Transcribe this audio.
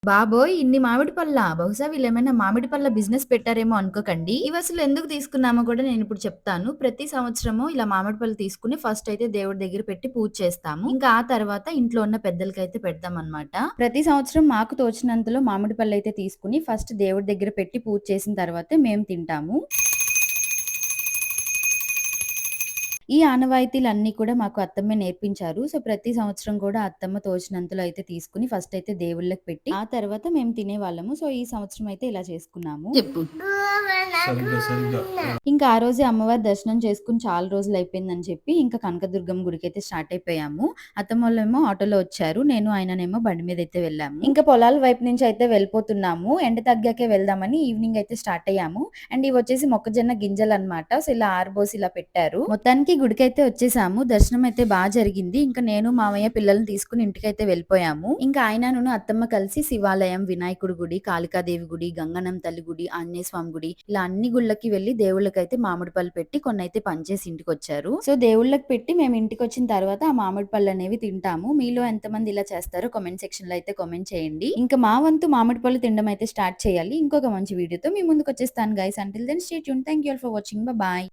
బాబోయ్! ఇన్ని మామిడి పళ్ళా? బహుశా వీళ్ళేమైనా మామిడి పళ్ళ బిజినెస్ పెట్టారేమో అనుకోకండి. ఇవసలు ఎందుకు తీసుకున్నామో కూడా నేనిప్పుడు చెప్తాను. ప్రతి సంవత్సరము ఇలా మామిడి పళ్ళు తీసుకొని ఫస్ట్ అయితే దేవుడి దగ్గర పెట్టి పూజ చేస్తాము. ఇంకా ఆ తర్వాత ఇంట్లో ఉన్న పెద్దలకైతే పెడతామనమాట. ప్రతి సంవత్సరం మాకు తోచినంతలో మామిడి పళ్ళైతే తీసుకొని ఫస్ట్ దేవుడి దగ్గర పెట్టి పూజ చేసిన తర్వాతే మేము తింటాము. ఈ ఆనవాయితీలన్నీ కూడా మాకు అత్తమ్మే నేర్పించారు. సో, ప్రతి సంవత్సరం కూడా అత్తమ్మ తోచినంతలో అయితే తీసుకొని ఫస్ట్ అయితే దేవుళ్ళకి పెట్టి, ఆ తర్వాత మేము తినేవాళ్ళము. సో, ఈ సంవత్సరం అయితే ఇలా చేసుకున్నాము. చెప్పు. సరిగ్గా సరిగ్గా ఇంకా ఆ రోజే అమ్మవారి దర్శనం చేసుకొని చాలా రోజులయిపోయిందని చెప్పి, ఇంకా కనకదుర్గమ్మ గుడికైతే స్టార్ట్ అయిపోయాము. అత్తమ్మోళ్ళేమో ఆటోలో వచ్చారు. నేను ఆయననేమో బండి మీదయితే వెళ్ళాము. ఇంకా పొలాల వైపు నుంచి అయితే వెళ్ళిపోతున్నాము. ఎండ తగ్గాకే వెళ్దామని ఈవినింగ్ అయితే స్టార్ట్ అయ్యాము. అండ్ ఇవొచ్చేసి మొక్కజొన్న గింజలనమాట. సో, ఇలా ఆరబోసి ఇలా పెట్టారు. మొత్తానికి గుడికైతే వచ్చేసాము. దర్శనం అయితే జరిగింది. ఇంకా నేను, మామయ్య పిల్లల్ని తీసుకొని ఇంటికైతే వెళ్ళిపోయాము. ఇంకా ఆయనను అత్తమ్మ కలిసి శివాలయం, వినాయకుడి గుడి, కాళికాదేవి గుడి, గంగనం తల్లి గుడి, ఆంజనేయ స్వామి గుడి ఇలా అన్ని గుళ్ళకి వెళ్లి దేవుళ్ళకైతే మామిడి పళ్ళు పెట్టి కొన్నైతే పంచేసి ఇంటికొచ్చారు. సో, దేవుళ్ళకి పెట్టి మేము ఇంటికొచ్చిన తర్వాత ఆ మామిడి పళ్ళు అనేవి తింటాము. మీలో ఎంతమంది ఇలా చేస్తారో కామెంట్ సెక్షన్ లో అయితే కామెంట్ చేయండి. ఇంకా మా వంతు మామిడి పళ్ళు తినడం అయితే స్టార్ట్ చేయాలి. ఇంకొక మంచి వీడియోతో మీ ముందుకు వచ్చేస్తాను guys. Until then stay tune. Thank you all for watching. Bye.